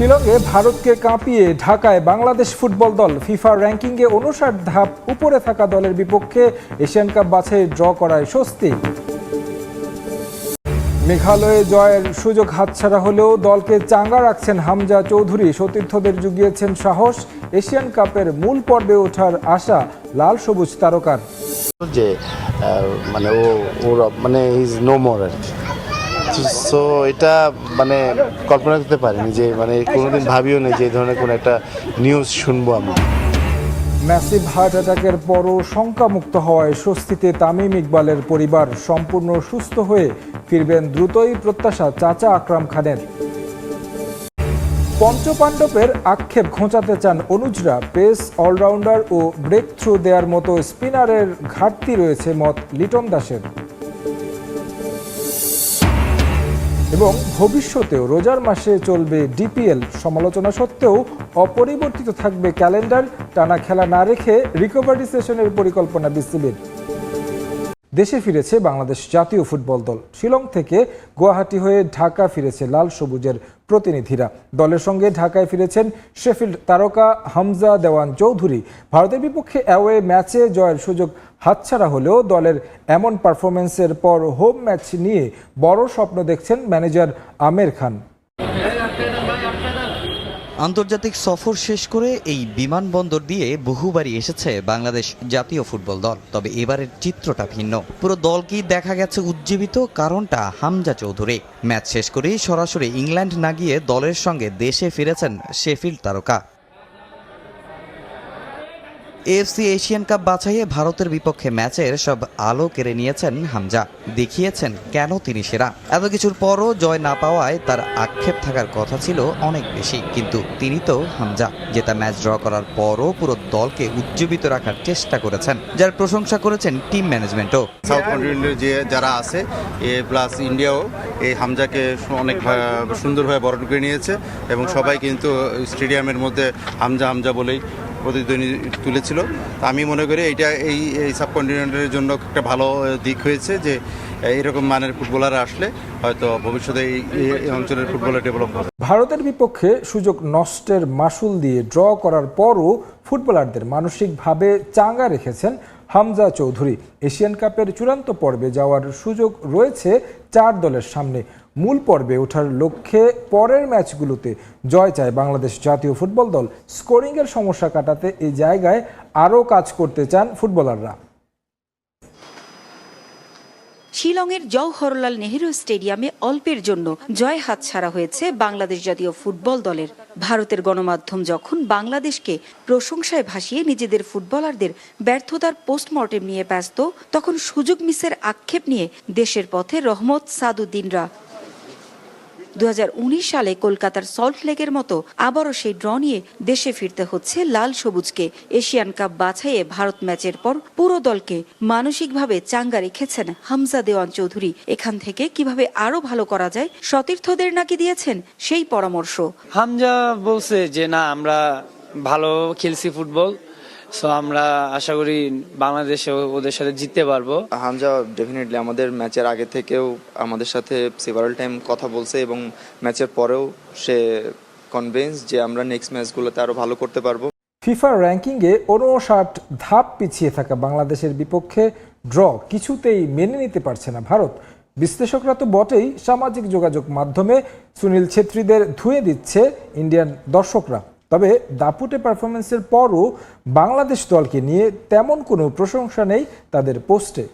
শিলংয়ে ভারতকে কাঁপিয়ে ঢাকায় বাংলাদেশ ফুটবল দল ফিফা র্যাঙ্কিংয়ে ৫৯ ধাপ উপরে থাকা দলের বিপক্ষে এশিয়ান কাপ বাছাই ড্র করায় স্বস্তি। মেঘালয়ে জয়ের সুযোগ হাতছাড়া হলেও দলকে চাঙ্গা রাখছেন হামজা চৌধুরী, সতীর্থদের জুগিয়েছেন সাহস। এশিয়ান কাপের মূল পর্বে ওঠার আশা লাল সবুজ তারকার। যে মানে ওর মানে ইজ নো মোর, সো এটা মানে কল্পনা করতে পারিনি যে মানে কোনোদিন ভাবিও নেই যে এই ধরনের কোনো একটা নিউজ শুনবো আমি। ম্যাসিভ হার্ট অ্যাটাকের পরও শঙ্কামুক্ত হওয়ায় স্বস্তিতে তামিম ইকবালের পরিবার। সম্পূর্ণ সুস্থ হয়ে ফিরবেন দ্রুতই প্রত্যাশা চাচা আকরাম খানের। পঞ্চপাণ্ডবের আক্ষেপ ঘোচাতে চান অনুজরা। পেস, অলরাউন্ডার ও ব্রেক থ্রু দেওয়ার মতো স্পিনারের ঘাটতি রয়েছে মত লিটন দাসের। এবং ভবিষ্যতেও রোজার মাসে চলবে ডিপিএল। সমালোচনা সত্ত্বেও অপরিবর্তিত থাকবে ক্যালেন্ডার। টানা খেলা না রেখে রিকভারি সেশনের পরিকল্পনা বিসিবির। দেশে ফিরেছে বাংলাদেশ জাতীয় ফুটবল দল। শিলং থেকে গুয়াহাটি হয়ে ঢাকা ফিরেছে লাল সবুজের প্রতিনিধিরা। দলের সঙ্গে ঢাকায় ফিরেছেন শেফিল্ড তারকা হামজা দেওয়ান চৌধুরী। ভারতের বিপক্ষে অ্যাওয়ে ম্যাচে জয়ের সুযোগ হাতছাড়া হলেও দলের এমন পারফরমেন্সের পর হোম ম্যাচ নিয়ে বড় স্বপ্ন দেখছেন ম্যানেজার আমের খান। আন্তর্জাতিক সফর শেষ করে এই বিমানবন্দর দিয়ে বহুবারই এসেছে বাংলাদেশ জাতীয় ফুটবল দল। তবে এবারের চিত্রটা ভিন্ন। পুরো দলকেই দেখা গেছে উজ্জীবিত। কারণটা হামজা চৌধুরী। ম্যাচ শেষ করেই সরাসরি ইংল্যান্ড না গিয়ে দলের সঙ্গে দেশে ফিরেছেন শেফিল্ড তারকা। এএফসি এশিয়ান কাপ বাছাইয়ে ভারতের বিপক্ষে ম্যাচের সব আলো কেড়ে নিয়েছেন হামজা। দেখিয়েছেন কেন তিনি সেরা। এত কিছুর পরও জয় না পাওয়ায় তার আক্ষেপ থাকার কথা ছিল অনেক বেশি, কিন্তু তিনি তো হামজা। জেতা ম্যাচ ড্র করার পরও পুরো দলকে উজ্জীবিত রাখার চেষ্টা করেছেন, যার প্রশংসা করেছেন টিম ম্যানেজমেন্টও। সাউথ কন্টিনেন্টের যে যারা আছে প্লাস ইন্ডিয়াও এই হামজাকে অনেক সুন্দরভাবে বরণ করে নিয়েছে এবং সবাই কিন্তু স্টেডিয়ামের মধ্যে হামজা হামজা বলেই প্রতিদ্বন্দ্বী তুলেছিল। আমি মনে করি এইটা এই সাবকন্টিনেন্টের জন্য একটা ভালো দিক হয়েছে যে এরকম মানের ফুটবলার আসলে হয়তো ভবিষ্যতে এই অঞ্চলের ফুটবলের ডেভেলপ হবে। ভারতের বিপক্ষে সুযোগ নষ্টের মাসুল দিয়ে ড্র করার পরও ফুটবলারদের মানসিকভাবে চাঙ্গা রেখেছেন হামজা চৌধুরী। এশিয়ান কাপের চূড়ান্ত পর্বে যাওয়ার সুযোগ রয়েছে 4 দলের সামনে। মূল পর্বে ওঠার লক্ষ্যে পরের ম্যাচগুলোতে জয় চায় বাংলাদেশ জাতীয় ফুটবল দল। স্কোরিংয়ের সমস্যা কাটাতে এই জায়গায় আরও কাজ করতে চান ফুটবলাররা। শিলংয়ের জওহরলাল নেহেরু স্টেডিয়ামে অল্পের জন্য জয় হাতছাড়া হয়েছে বাংলাদেশ জাতীয় ফুটবল দলের। ভারতের গণমাধ্যম যখন বাংলাদেশকে প্রশংসায় ভাসিয়ে নিজেদের ফুটবলারদের ব্যর্থতার পোস্টমর্টেম নিয়ে ব্যস্ত, তখন সুযোগ মিসের আক্ষেপ নিয়ে দেশের পথে রহমত সাদুদ্দিনরা। 2019 সালে কলকাতার সল্টলেকের মতো আবারও সেই ড্র নিয়ে দেশে ফিরতে হচ্ছে লাল সবুজকে। এশিয়ান কাপ বাছাইয়ে ভারত ম্যাচের পর পুরো দলকে মানসিকভাবে চাঙ্গা রেখেছেন হামজা দেওয়ান চৌধুরী। এখান থেকে কিভাবে আরো ভালো করা যায় সতীর্থদের নাকি দিয়েছেন সেই পরামর্শ। হামজা বলছে যে না, আমরা ভালো খেলছি ফুটবল, সো আমরা আশা করি বাংলাদেশে ওদের সাথে জিততে পারবো। হামজা ডেফিনেটলি আমাদের ম্যাচের আগে থেকেও আমাদের সাথে সেভারাল টাইম কথা বলছে এবং ম্যাচের পরেও সে কনভিন্স যে আমরা নেক্সট ম্যাচগুলোতে আরো ভালো করতে পারবো। ফিফা র্যাঙ্কিংয়ে ৫৯ ধাপ পিছিয়ে থাকা বাংলাদেশের বিপক্ষে ড্র কিছুতেই মেনে নিতে পারছে না ভারত। বিশ্লেষকরা তো বটেই, সামাজিক যোগাযোগ মাধ্যমে সুনীল ছেত্রীদের ধুয়ে দিচ্ছে ইন্ডিয়ান দর্শকরা। তবে দাপুটে পারফরমেন্সের পরও বাংলাদেশ দলকে নিয়ে তেমন কোনো প্রশংসা নেই তাদের পোস্টে।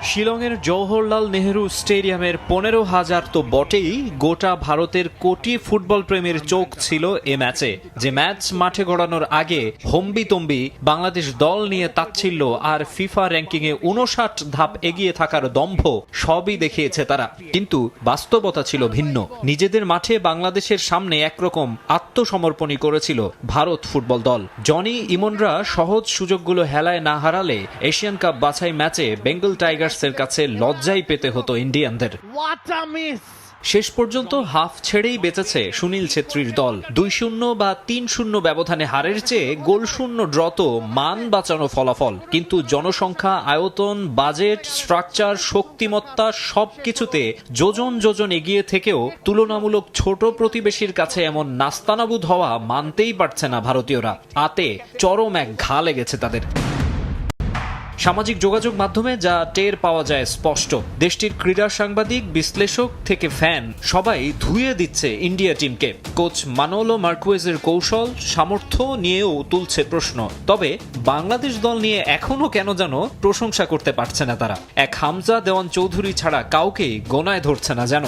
শিলংয়ের জওহরলাল নেহেরু স্টেডিয়ামের 15,000 তো বটেই, গোটা ভারতের কোটি ফুটবল প্রেমীর চোখ ছিল এ ম্যাচে। যে ম্যাচ মাঠে গড়ানোর আগে হম্বিতম্বি বাংলাদেশ দল নিয়ে তাচ্ছিল্য আর ফিফা র্যাঙ্কিংয়ে 59 ধাপ এগিয়ে থাকার দম্ভ সবই দেখিয়েছে তারা। কিন্তু বাস্তবতা ছিল ভিন্ন। নিজেদের মাঠে বাংলাদেশের সামনে একরকম আত্মসমর্পণই করেছিল ভারত ফুটবল দল। জনি ইমনরা সহজ সুযোগগুলো হেলায় না হারালে এশিয়ান কাপ বাছাই ম্যাচে বেঙ্গল টাইগার্স এর কাছে লজ্জাই পেতে হতো ইন্ডিয়ানদের। শেষ পর্যন্ত হাফ ছেড়েই বেঁচেছে সুনীল ছেত্রীর দল। 2-0 বা 3-0 ব্যবধানে হারের চেয়ে গোলশূন্য ড্র তো মান বাঁচানো ফলাফল, কিন্তু জনসংখ্যা, আয়তন, বাজেট, স্ট্রাকচার, শক্তিমত্তা সবকিছুতে যোজন যোজন এগিয়ে থেকেও তুলনামূলক ছোট প্রতিবেশীর কাছে এমন নাস্তানাবুদ হওয়া মানতেই পারছে না ভারতীয়রা। আতে চরম এক ঘা লেগেছে তাদের। সামাজিক যোগাযোগ মাধ্যমে যা টের পাওয়া যায় স্পষ্ট। দেশটির ক্রীড়া সাংবাদিক, বিশ্লেষক থেকে ফ্যান সবাই ধুয়ে দিচ্ছে ইন্ডিয়া টিমকে। কোচ মানোলো মার্কুয়েজের কৌশল, সামর্থ্য নিয়েও তুলছে প্রশ্ন। তবে বাংলাদেশ দল নিয়ে এখনো কেন যেন প্রশংসা করতে পারছে না তারা। এক হামজা দেওয়ান চৌধুরী ছাড়া কাউকেই গোনায় ধরছে না যেন।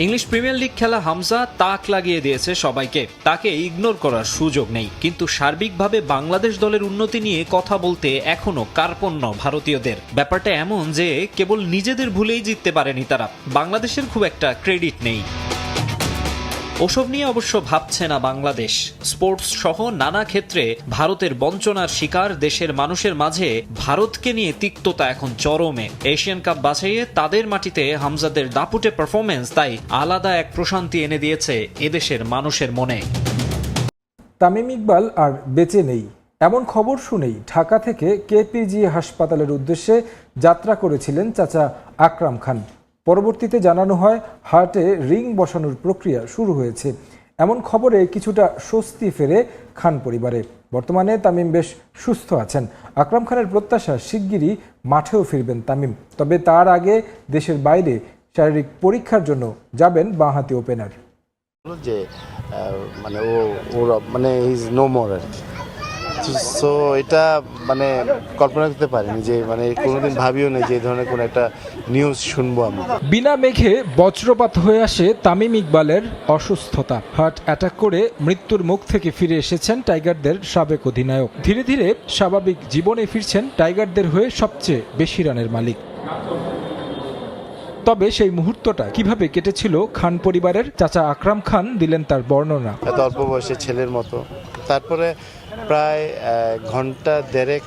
ইংলিশ প্রিমিয়ার লিগ খেলা হামজা তাক লাগিয়ে দিয়েছে সবাইকে, তাকে ইগনোর করার সুযোগ নেই। কিন্তু সার্বিকভাবে বাংলাদেশ দলের উন্নতি নিয়ে কথা বলতে এখনো কার্পণ্য ভারতীয়দের। ব্যাপারটা এমন যে কেবল নিজেদের ভুলেই জিততে পারেনি তারা, বাংলাদেশের খুব একটা ক্রেডিট নেই। ওসব নিয়ে অবশ্য ভাবছে না বাংলাদেশ। স্পোর্টস সহ নানা ক্ষেত্রে ভারতের বঞ্চনার শিকার দেশের মানুষের মাঝে ভারতকে নিয়ে তিক্ততা এখন চরমে। এশিয়ান কাপ বাছাইয়ে তাদের মাটিতে হামজাদের দাপুটে পারফরমেন্স তাই আলাদা এক প্রশান্তি এনে দিয়েছে এদেশের মানুষের মনে। তামিম ইকবাল আর বেঁচে নেই এমন খবর শুনেই ঢাকা থেকে কেপিজি হাসপাতালের উদ্দেশ্যে যাত্রা করেছিলেন চাচা আকরাম খান। পরবর্তীতে জানানো হয় হার্টে রিং বসানোর প্রক্রিয়া শুরু হয়েছে। এমন খবরে কিছুটা স্বস্তি ফেরে খান পরিবারে। বর্তমানে তামিম বেশ সুস্থ আছেন। আকরাম খানের প্রত্যাশা শিগগিরই মাঠেও ফিরবেন তামিম। তবে তার আগে দেশের বাইরে শারীরিক পরীক্ষার জন্য যাবেন বাঁহাতি ওপেনার। যে মানে মানে ইজ নো মোর আর কি। সো এটা মানে কল্পনা করতে পারিনি যে মানে কোনোদিন ভাবিও নেই যে এই ধরনের কোনো একটা নিউজ শুনবো আমি। বিনা মেঘে বজ্রপাত হয়ে আসে তামিম ইকবালের অসুস্থতা। হার্ট অ্যাটাক করে মৃত্যুর মুখ থেকে ফিরে এসেছেন টাইগারদের সাবেক অধিনায়ক। ধীরে ধীরে স্বাভাবিক জীবনে ফিরছেন টাইগারদের হয়ে সবচেয়ে বেশি রানের মালিক। তবে সেই মুহূর্তটা কিভাবে কেটেছিল খান পরিবারের, চাচা আকরাম খান দিলেন তার বর্ণনা। এত অল্প বয়সে ছেলের মতো। তারপরে প্রায় ঘন্টা দেড়েক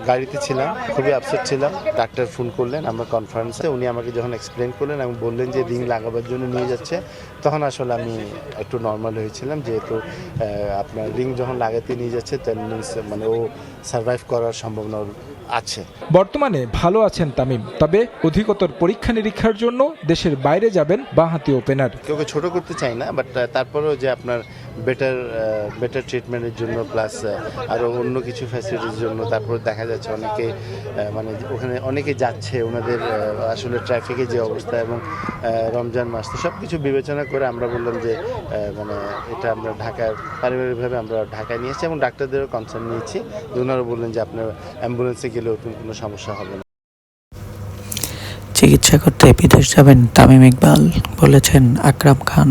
গাড়িতে ছিলাম, খুবই আপসেট ছিলাম। ডাক্তার ফোন করলেন আমরা কনফারেন্সে, উনি আমাকে যখন এক্সপ্লেন করলেন এবং বললেন যে রিং লাগাবার জন্য নিয়ে যাচ্ছে, তখন আসলে আমি একটু নর্মাল হয়েছিলাম। যেহেতু আপনার রিং যখন লাগাতে নিয়ে যাচ্ছে মানে ও সার্ভাইভ করার সম্ভাবনা আছে। বর্তমানে ভালো আছেন তামিম, তবে অধিকতর পরীক্ষা নিরীক্ষার জন্য দেশের বাইরে যাবেন বাঁহাতি ওপেনার। কেউকে ছোট করতে চাই না, বাট তারপরেও যে আপনার বেটার ট্রিটমেন্টের জন্য প্লাস আরও অন্য কিছু ফ্যাসিলিটির জন্য। তারপর দেখা যাচ্ছে অনেকে মানে ওখানে অনেকে যাচ্ছে, ওনাদের আসলে ট্রাফিকের যে অবস্থা এবং রমজান মাস, তো সব কিছু বিবেচনা করে আমরা বললাম যে মানে এটা আমরা ঢাকার পারিবারিকভাবে আমরা ঢাকায় নিয়েছি এবং ডাক্তারদেরও কনসার্ন নিয়েছি। ওনারা বললেন যে আপনার অ্যাম্বুলেন্সে গেলেও কোনো সমস্যা হবে না। চিকিৎসা করতে বিদেশ যাবেন তামিম ইকবাল, বলেছেন আকরাম খান।